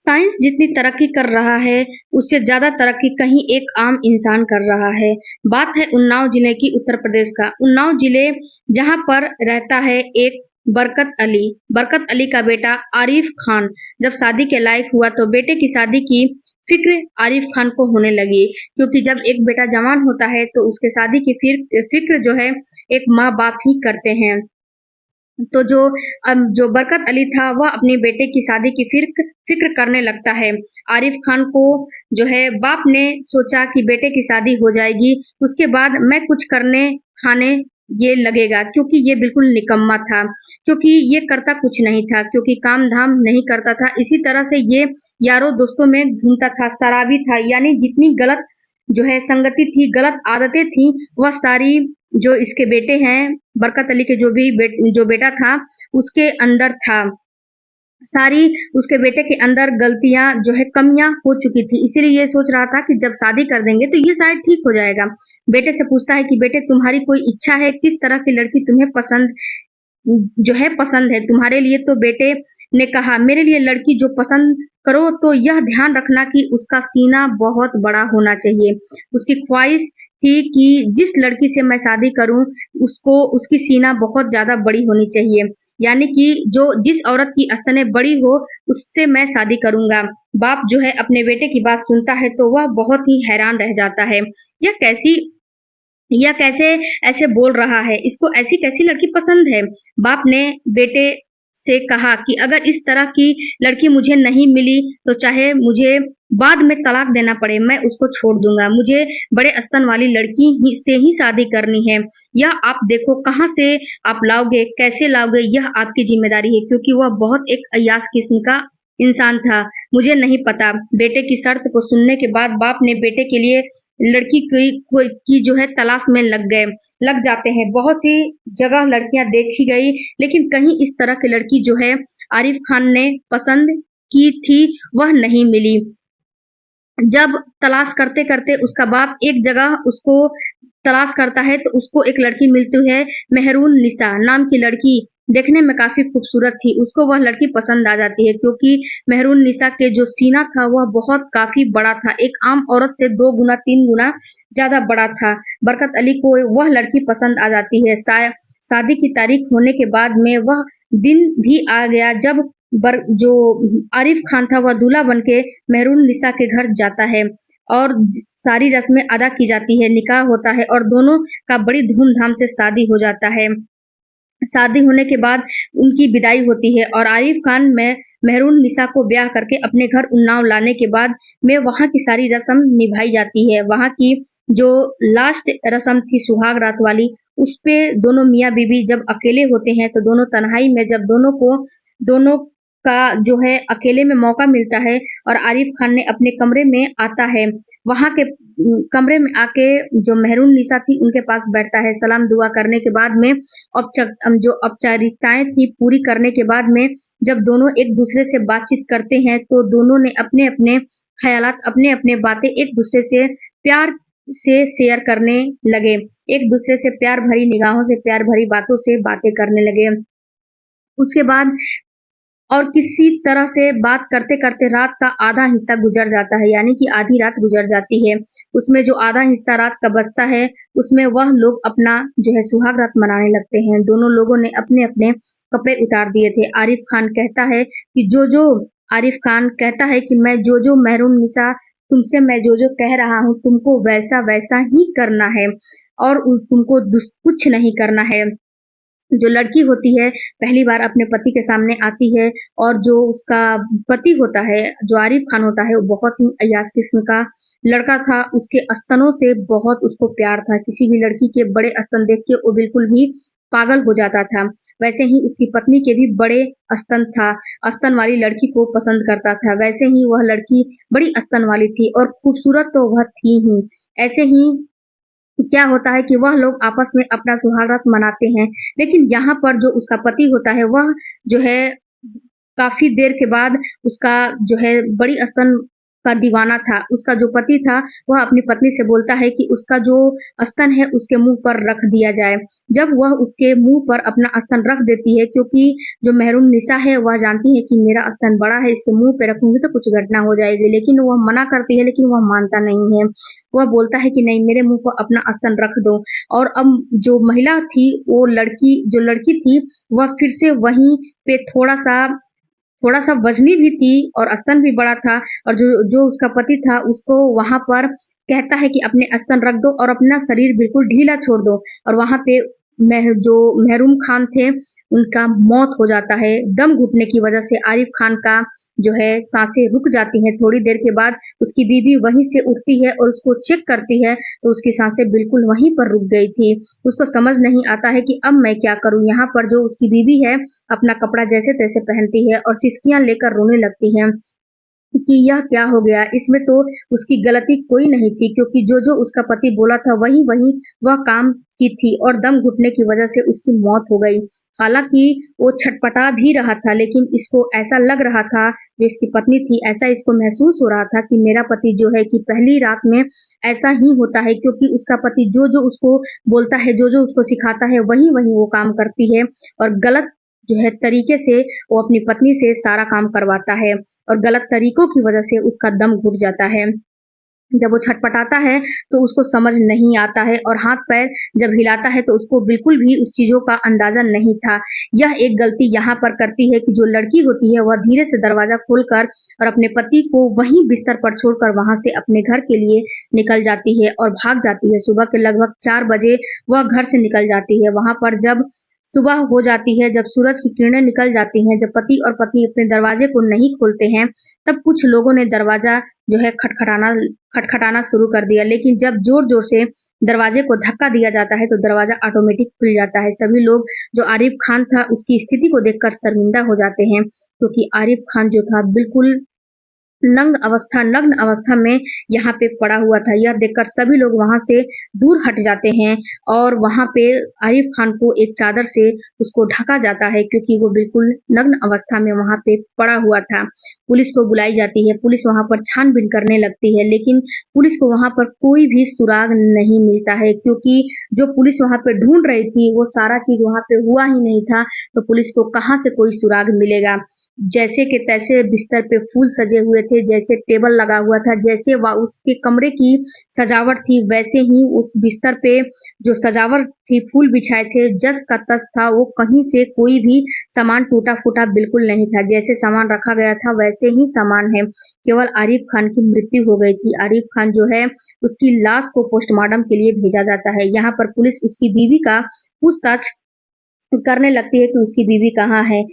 Science जितनी तरक्की कर रहा है, उससे ज़्यादा तरक्की कहीं एक आम इंसान कर रहा है। बात है उन्नाव जिले की, उत्तर प्रदेश का। उन्नाव जिले जहाँ पर रहता है एक बरकत अली। बरकत अली का बेटा आरिफ खान जब शादी के लायक हुआ तो बेटे की शादी की फ़िक्र आरिफ खान को होने लगी, क्योंकि जब एक बेटा जवान होता है तो उसके शादी की फ़िक्र जो है एक माँ-बाप ही करते हैं। तो जो बरकत अली था वह अपने बेटे की शादी की फ़िक्र करने लगता है। आरिफ खान को जो है बाप ने सोचा कि बेटे की शादी हो जाएगी, उसके बाद मैं कुछ करने खाने ये लगेगा, क्योंकि ये बिल्कुल निकम्मा था, क्योंकि ये करता कुछ नहीं था, क्योंकि काम-धाम नहीं करता था। इसी तरह से ये यारों दोस्तों में घूमता था, शराबी था, यानी जितनी गलत जो है संगति थी, गलत आदतें थी, वह सारी जो इसके बेटे हैं, बरकत अली के जो बेटा था, उसके अंदर था। सारी उसके बेटे के अंदर गलतियाँ जो है कमियाँ हो चुकी थी, इसीलिए ये सोच रहा था कि जब शादी कर देंगे तो ये शायद ठीक हो जाएगा। बेटे से पूछता है कि बेटे तुम्हारी कोई इच्छा है, किस तरह की लड़की तुम्हें पसंद है। तुम्हारे लिए तो बेटे ने कहा, मेरे लिए लड़की जो पसंद करो तो यह ध्यान रखना कि उसका सीना बहुत बड़ा होना चाहिए। उसकी ख्वाहिश थी कि जिस लड़की से मैं शादी करूं उसको उसकी सीना बहुत ज्यादा बड़ी होनी चाहिए, यानी कि जो जिस औरत की स्तनें बड़ी हो उससे मैं शादी करूंगा। बाप जो है अपने बेटे की बात सुनता है तो वह बहुत ही हैरान रह जाता है। यह कैसी यह कैसे ऐसे बोल रहा है? इसको ऐसी कैसी लड़की पसंद है? बाप ने बेटे से कहा कि अगर इस तरह की लड़की मुझे नहीं मिली तो चाहे मुझे बाद में तलाक देना पड़े, मैं उसको छोड़ दूँगा। मुझे बड़े स्तन वाली लड़की ही शादी करनी है। यह आप देखो कहाँ से आप लाओगे, कैसे लाओगे, यह आपकी ज़िम्मेदारी है, क्योंकि वह बहुत एक अय्याश किस्म का इंसान था। मुझे नहीं पता। बेटे की शर्त को सुनने के बाद बाप ने बेटे के लिए लड़की की जो है तलाश में लग जाते हैं। बहुत सी जगह लड़कियां देखी गई, लेकिन कहीं इस तरह की लड़की जो है आरिफ खान ने पसंद की थी वह नहीं मिली। जब तलाश करते-करते उसका बाप एक जगह उसको तलाश करता है तो उसको एक लड़की मिलती है, मेहरून निसा नाम की लड़की। देखने में काफ़ी खूबसूरत थी, उसको वह लड़की पसंद आ जाती है, क्योंकि मेहरून निसा के जो सीना था वह बहुत काफ़ी बड़ा था, एक आम औरत से 2 गुना 3 गुना ज़्यादा बड़ा था। बरकत अली को वह लड़की पसंद आ जाती है। शादी की तारीख होने के बाद में वह दिन भी आ गया जब जो आरिफ खान था वह दूल्हा बनके मेहरून निसा के घर जाता है और सारी रस्में अदा की जाती है, निकाह होता है और दोनों का बड़ी धूमधाम से शादी हो जाता है। शादी होने के बाद उनकी विदाई होती है और आरिफ खान में मेहरून निसा को ब्याह करके अपने घर उन्नाव लाने के बाद में वहाँ की सारी रस्म निभाई जाती है। वहाँ की जो लास्ट रस्म थी सुहाग रात वाली, उस पे दोनों मियाँ बीवी जब अकेले होते हैं तो दोनों तन्हाई में जब दोनों का जो है अकेले में मौका मिलता है और आरिफ खान ने अपने कमरे में आता है। वहाँ के कमरे में आके जो मेहरून निसा थी उनके पास बैठता है, सलाम दुआ करने के बाद में जो औपचारिकताएँ थी पूरी करने के बाद में जब दोनों एक-दूसरे से बातचीत करते हैं, तो दोनों ने अपने-अपने ख़यालात, अपने-अपने बातें एक-दूसरे से प्यार से शेयर करने लगे। एक-दूसरे से प्यार भरी निगाहों से, प्यार भरी बातों से बातें करने लगे। उसके बाद और किसी तरह से बात करते-करते रात का आधा हिस्सा गुज़र जाता है, यानी कि आधी रात गुज़र जाती है। उसमें जो आधा हिस्सा रात का बचता है, उसमें वह लोग अपना जो है सुहाग रात मनाने लगते हैं। दोनों लोगों ने अपने-अपने कपड़े उतार दिए थे। आरिफ खान कहता है कि मैं जो-जो मेहरून निसा तुमसे मैं जो-जो कह रहा हूँ, तुमको वैसा-वैसा ही करना है और तुमको कुछ नहीं करना है। जो लड़की होती है पहली बार अपने पति के सामने आती है और जो उसका पति होता है, जो आरिफ खान होता है, वो बहुत ही अय्याश किस्म का लड़का था। उसके स्तनों से बहुत उसको प्यार था। किसी भी लड़की के बड़े स्तन देख के वो बिल्कुल भी पागल हो जाता था। वैसे ही उसकी पत्नी के भी बड़े स्तन था। स्तन वाली लड़की को पसंद करता था। वैसे ही वह लड़की बड़ी स्तन वाली थी और खूबसूरत तो वह थी ही। ऐसे ही क्या होता है कि वह लोग आपस में अपना सुहागरात मनाते हैं, लेकिन यहाँ पर जो उसका पति होता है वह जो है काफ़ी देर के बाद उसका जो है बड़ी स्तन का दीवाना था। उसका जो पति था वह अपनी पत्नी से बोलता है कि उसका जो स्तन है उसके मुँह पर रख दिया जाए। जब वह उसके मुँह पर अपना स्तन रख देती है, क्योंकि जो मेहरुन्निसा है वह जानती है कि मेरा स्तन बड़ा है, इसके मुँह पे रखूँगी तो कुछ घटना हो जाएगी, लेकिन वह मना करती है, लेकिन वह मानता नहीं है। वह बोलता है कि नहीं, मेरे मुँह पर अपना स्तन रख दो। और अब जो महिला थी, वो लड़की थी, वह फिर से वहीं पे थोड़ा-सा वज़नी भी थी और स्तन भी बड़ा था, और जो जो उसका पति था उसको वहाँ पर कहता है कि अपने स्तन रख दो और अपना शरीर बिल्कुल ढीला छोड़ दो, और वहाँ पे जो मेहरून खान थे उनका मौत हो जाता है। दम घुटने की वज़ह से आरिफ खान का जो है साँसें रुक जाती हैं। थोड़ी देर के बाद उसकी बीवी वहीं से उठती है और उसको चेक करती है, तो उसकी साँसें बिल्कुल वहीं पर रुक गई थी। उसको समझ नहीं आता है कि अब मैं क्या करूँ? यहाँ पर जो उसकी बीवी है अपना कपड़ा जैसे-तैसे पहनती है और सिसकियाँ लेकर रोने लगती है कि यह क्या हो गया? इसमें तो उसकी गलती कोई नहीं थी, क्योंकि जो-जो उसका पति बोला था वही-वही वह काम की थी, और दम घुटने की वज़ह से उसकी मौत हो गई। हालाँकि वो छटपटा भी रहा था, लेकिन इसको ऐसा लग रहा था, जो इसकी पत्नी थी, ऐसा इसको महसूस हो रहा था कि मेरा पति जो है कि पहली रात में ऐसा ही होता है, क्योंकि उसका पति जो-जो उसको बोलता है, जो-जो उसको सिखाता है, वही-वही वो काम करती है, और गलत जो है तरीके से वो अपनी पत्नी से सारा काम करवाता है, और गलत तरीकों की वजह से उसका दम घुट जाता है। जब वो छटपटाता है तो उसको समझ नहीं आता है, और हाथ-पैर जब हिलाता है तो उसको बिल्कुल भी उस चीज़ों का अंदाज़ा नहीं था। यह एक गलती यहाँ पर करती है कि जो लड़की होती है वह धीरे से दरवाज़ा खोलकर और अपने पति को वहीं बिस्तर पर छोड़कर वहाँ से अपने घर के लिए निकल जाती है और भाग जाती है। सुबह के लगभग 4 बजे वह घर से निकल जाती है। वहाँ पर जब सुबह हो जाती है, जब सूरज की किरणें निकल जाती हैं, जब पति और पत्नी अपने दरवाजे को नहीं खोलते हैं, तब कुछ लोगों ने दरवाज़ा जो है खटखटाना शुरू कर दिया, लेकिन जब ज़ोर-ज़ोर से दरवाजे को धक्का दिया जाता है, तो दरवाज़ा ऑटोमेटिक खुल जाता है। सभी लोग, जो आरिफ खान था, उसकी स्थिति को देखकर शर्मिंदा हो जाते हैं, क्योंकि आरिफ खान जो था बिल्कुल नग्न अवस्था में यहाँ पे पड़ा हुआ था। यह देखकर सभी लोग वहाँ से दूर हट जाते हैं, और वहाँ पे आरिफ खान को एक चादर से उसको ढका जाता है, क्योंकि वो बिल्कुल नग्न अवस्था में वहाँ पे पड़ा हुआ था। पुलिस को बुलाई जाती है, पुलिस वहाँ पर छानबीन करने लगती है, लेकिन पुलिस को वहाँ पर कोई भी सुराग नहीं मिलता है, क्योंकि जो पुलिस वहाँ पे ढूँढ रही थी वो सारा चीज़ वहाँ पे हुआ ही नहीं था, तो पुलिस को कहाँ से कोई सुराग मिलेगा। जैसे के तैसे बिस्तर पे फूल सजे हुए थे, जैसे टेबल लगा हुआ था, जैसे उसके कमरे की सजावट थी, वैसे ही उस बिस्तर पे जो सजावट थी, फूल बिछाए थे, जस का तस था। वो कहीं से कोई भी सामान टूटा-फूटा बिल्कुल नहीं था। जैसे सामान रखा गया था वैसे ही सामान है। केवल आरिफ खान की मृत्यु हो गई थी। आरिफ खान जो है उसकी लाश को पोस्टमार्टम के लिए भेजा जाता है। यहाँ पर पुलिस उसकी बीवी का पूछताछ करने लगती है कि उसकी बीवी कहाँ है।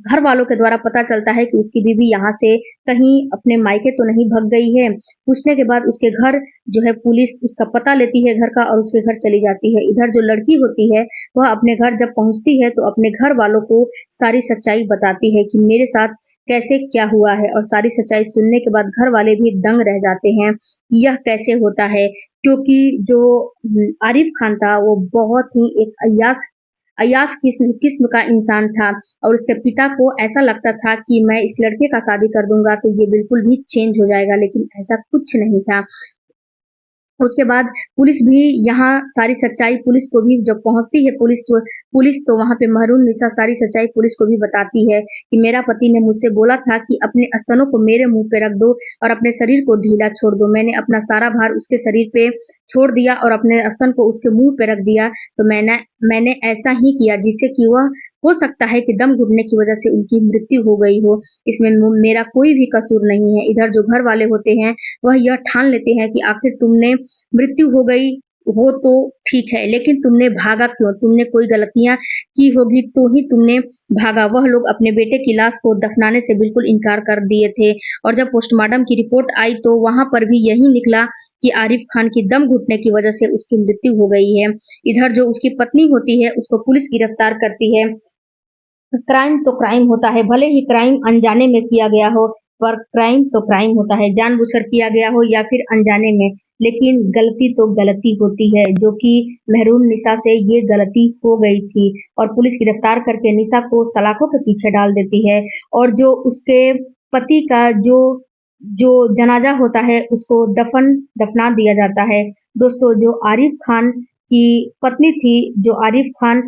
घर वालों के द्वारा पता चलता है कि उसकी बीवी यहाँ से कहीं अपने मायके तो नहीं भग गई है। पूछने के बाद उसके घर जो है पुलिस उसका पता लेती है घर का, और उसके घर चली जाती है। इधर जो लड़की होती है वह अपने घर जब पहुँचती है तो अपने घर वालों को सारी सच्चाई बताती है कि मेरे साथ कैसे क्या हुआ है, और सारी सच्चाई सुनने के बाद घर वाले भी दंग रह जाते हैं, यह कैसे होता है। क्योंकि जो आरिफ खान था वो बहुत ही एक अय्याश किस्म का इंसान था, और उसके पिता को ऐसा लगता था कि मैं इस लड़के का शादी कर दूंगा तो ये बिल्कुल भी चेंज हो जाएगा, लेकिन ऐसा कुछ नहीं था। उसके बाद पुलिस भी यहाँ सारी सच्चाई पुलिस को भी जब पहुँचती है, पुलिस तो वहाँ पे मेहरुन्निसा सारी सच्चाई पुलिस को भी बताती है कि मेरा पति ने मुझसे बोला था कि अपने स्तनों को मेरे मुँह पे रख दो और अपने शरीर को ढीला छोड़ दो। मैंने अपना सारा भार उसके शरीर पे छोड़ दिया और अपने स्तन को उसके मुँह पे रख दिया, तो मैंने ऐसा ही किया जिससे कि वह हो सकता है कि दम घुटने की वजह से उनकी मृत्यु हो गई हो। इसमें मेरा कोई भी कसूर नहीं है। इधर जो घर वाले होते हैं वह यह ठान लेते हैं कि आखिर तुमने मृत्यु हो गई वो तो ठीक है, लेकिन तुमने भागा क्यों? तुमने कोई गलतियां की होगी तो ही तुमने भागा। वह लोग अपने बेटे की लाश को दफनाने से बिल्कुल इनकार कर दिए थे, और जब पोस्टमार्टम की रिपोर्ट आई तो वहां पर भी यही निकला कि आरिफ खान की दम घुटने की वजह से उसकी मृत्यु हो गई है। इधर जो उसकी पत्नी होती है उसको पुलिस गिरफ्तार करती है। क्राइम तो क्राइम होता है, भले ही क्राइम अनजाने में किया गया हो, पर क्राइम तो क्राइम होता है, जानबूझकर किया गया हो या फिर अनजाने में, लेकिन गलती तो गलती होती है, जो कि मेहरुन्निसा से ये गलती हो गई थी, और पुलिस गिरफ्तार करके निशा को सलाखों के पीछे डाल देती है। और जो उसके पति का जो जो जनाजा होता है उसको दफना दिया जाता है। दोस्तों, जो आरिफ खान की पत्नी थी, जो आरिफ खान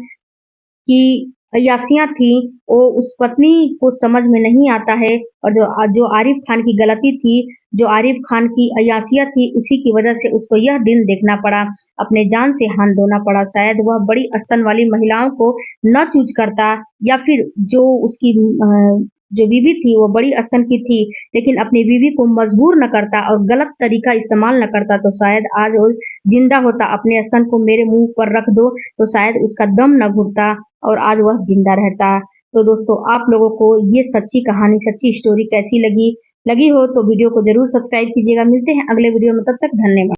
की अय्याशियाँ थी, वो उस पत्नी को समझ में नहीं आता है, और जो आरिफ खान की गलती थी, जो आरिफ खान की अय्याशियाँ थी, उसी की वजह से उसको यह दिन देखना पड़ा, अपने जान से हाथ धोना पड़ा। शायद वह बड़ी स्तन वाली महिलाओं को न चूज़ करता, या फिर जो उसकी जो बीवी थी वो बड़ी स्तन की थी, लेकिन अपनी बीवी को मजबूर न करता और गलत तरीका इस्तेमाल न करता, तो शायद आज वो जिंदा होता। अपने स्तन को मेरे मुंह पर रख दो, तो शायद उसका दम न घुटता और आज वह जिंदा रहता। तो दोस्तों, आप लोगों को ये सच्ची कहानी, सच्ची स्टोरी कैसी लगी लगी हो तो वीडियो को जरूर सब्सक्राइब कीजिएगा। मिलते हैं अगले वीडियो में, तब तक धन्यवाद।